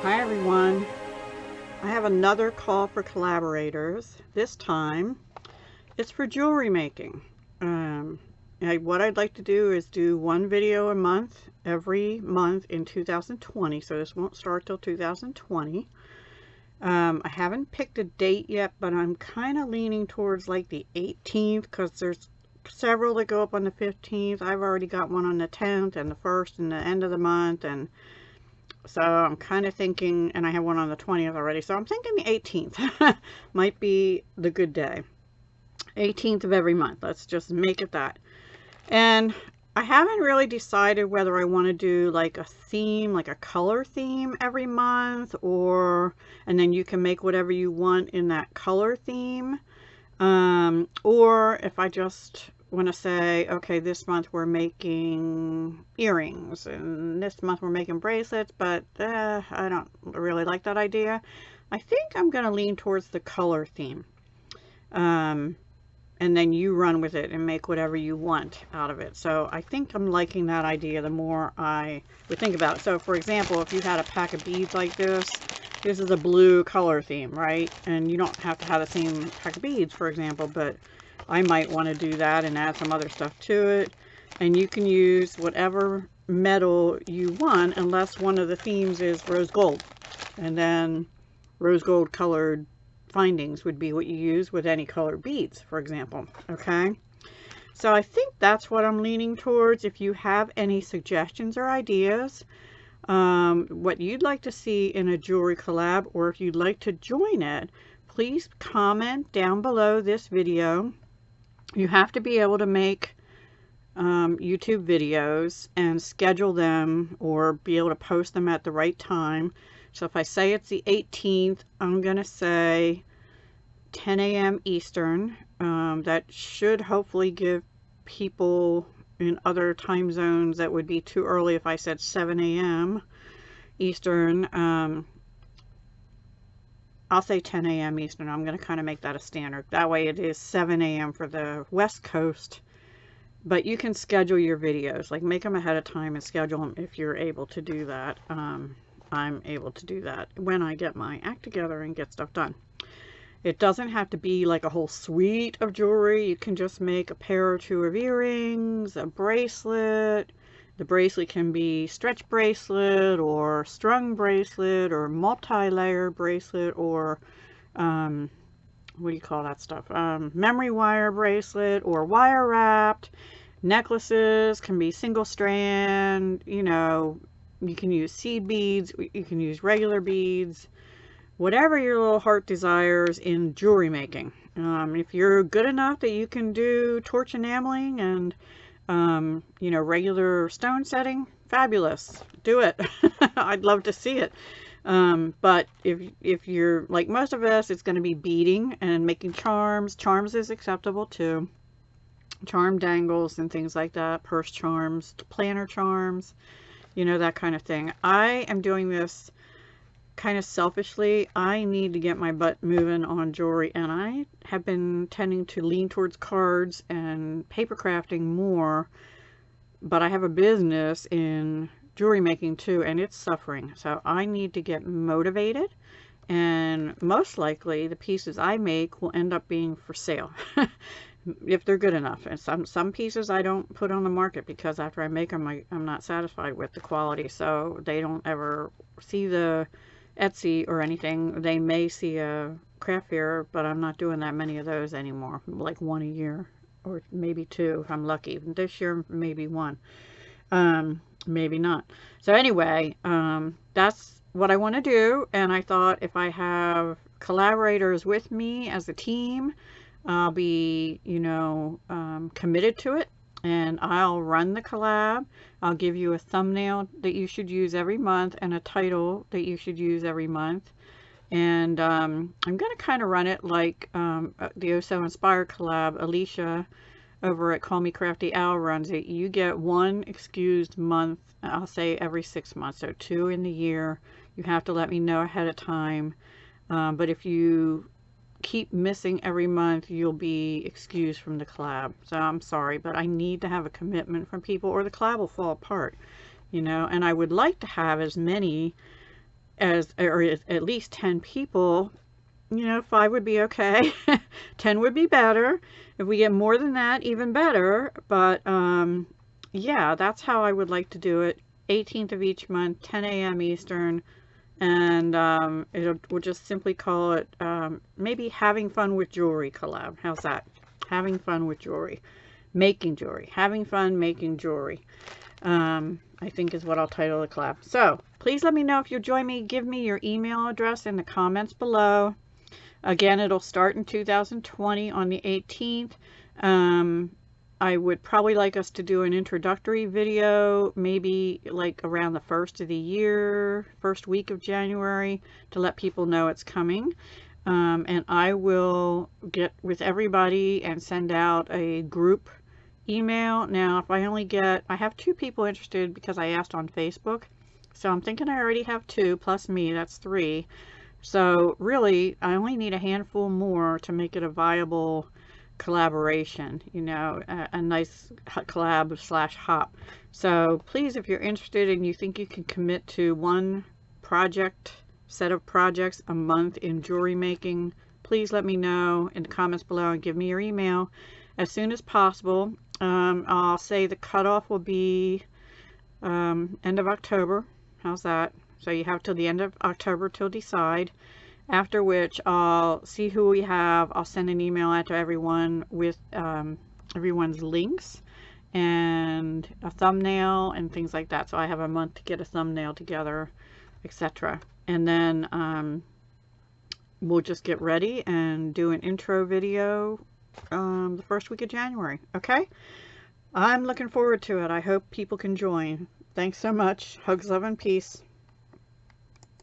Hi everyone. I have another call for collaborators. This time it's for jewelry making. What I'd like to do is do one video a month every month in 2020, so this won't start till 2020. I haven't picked a date yet, but I'm kind of leaning towards like the 18th because there's several that go up on the 15th. I've already got one on the 10th and the 1st and the end of the month, and so I'm kind of thinking, and I have one on the 20th already, so I'm thinking the 18th might be the good day. 18th of every month. Let's just make it that. And I haven't really decided whether I want to do like a theme, like a color theme every month, and then you can make whatever you want in that color theme. Or if I just want to say, okay, this month we're making earrings and this month we're making bracelets, but I don't really like that idea. I think I'm going to lean towards the color theme. And then you run with it and make whatever you want out of it. So I think I'm liking that idea the more I would think about it. So for example, if you had a pack of beads like this is a blue color theme, right? And you don't have to have the same pack of beads, for example, but I might want to do that and add some other stuff to it. And you can use whatever metal you want, unless one of the themes is rose gold. And then rose gold colored findings would be what you use with any colored beads, for example. Okay, so I think that's what I'm leaning towards. If you have any suggestions or ideas, what you'd like to see in a jewelry collab, or if you'd like to join it, please comment down below this video. You have to be able to make YouTube videos and schedule them, or be able to post them at the right time. So if I say it's the 18th, I'm going to say 10 a.m. Eastern. That should hopefully give people in other time zones that would be too early if I said 7 a.m. Eastern. I'll say 10 a.m. Eastern. I'm going to kind of make that a standard. That way it is 7 a.m. for the West Coast. But you can schedule your videos, like make them ahead of time and schedule them if you're able to do that. I'm able to do that when I get my act together and get stuff done. It doesn't have to be like a whole suite of jewelry. You can just make a pair or two of earrings, a bracelet. The bracelet can be stretch bracelet or strung bracelet or multi-layer bracelet, or what do you call that stuff? Memory wire bracelet or wire wrapped. Necklaces can be single strand, you know. You can use seed beads, you can use regular beads, whatever your little heart desires in jewelry making. If you're good enough that you can do torch enameling and you know, regular stone setting, fabulous, do it. I'd love to see it. But if you're like most of us, it's going to be beading and making charms. Charms is acceptable too. Charm dangles and things like that, purse charms, planner charms, you know, that kind of thing. I am doing this kind of selfishly. I need to get my butt moving on jewelry, and I have been tending to lean towards cards and paper crafting more, but I have a business in jewelry making too, and it's suffering. So I need to get motivated, and most likely the pieces I make will end up being for sale. If they're good enough. And some pieces I don't put on the market because after I make them, I'm not satisfied with the quality, so they don't ever see the Etsy or anything. They may see a craft fair, but I'm not doing that many of those anymore, like one a year or maybe two if I'm lucky. This year maybe one, maybe not. So anyway, that's what I want to do, and I thought if I have collaborators with me as a team, I'll be, you know, committed to it, and I'll run the collab. I'll give you a thumbnail that you should use every month and a title that you should use every month. And I'm going to kind of run it like the Oh So Inspired collab. Alicia over at Call Me Crafty Owl runs it. You get one excused month, I'll say every 6 months, so 2 in the year. You have to let me know ahead of time. But if you keep missing every month, you'll be excused from the collab. So I'm sorry, but I need to have a commitment from people or the collab will fall apart, you know. And I would like to have as many or at least 10 people, you know, 5 would be okay. 10 would be better. If we get more than that, even better. But yeah, that's how I would like to do it. 18th of each month, 10 a.m. Eastern. And we'll just simply call it maybe Having Fun with Jewelry collab. How's that? Having fun with jewelry. Making jewelry. Having fun making jewelry. I think is what I'll title the collab. So please let me know if you'll join me. Give me your email address in the comments below. Again, it'll start in 2020 on the 18th. I would probably like us to do an introductory video, maybe like around the first of the year, first week of January, to let people know it's coming. And I will get with everybody and send out a group email. Now, if I have 2 people interested because I asked on Facebook. So I'm thinking I already have 2 plus me, that's 3. So really, I only need a handful more to make it a viable collaboration, you know, a nice collab / hop. So please, if you're interested and you think you can commit to one set of projects a month in jewelry making, please let me know in the comments below and give me your email as soon as possible. I'll say the cutoff will be end of October. How's that? So you have till the end of October to decide. After which I'll see who we have. I'll send an email out to everyone with everyone's links and a thumbnail and things like that. So I have a month to get a thumbnail together, etc. And then we'll just get ready and do an intro video the first week of January. Okay? I'm looking forward to it. I hope people can join. Thanks so much. Hugs, love, and peace.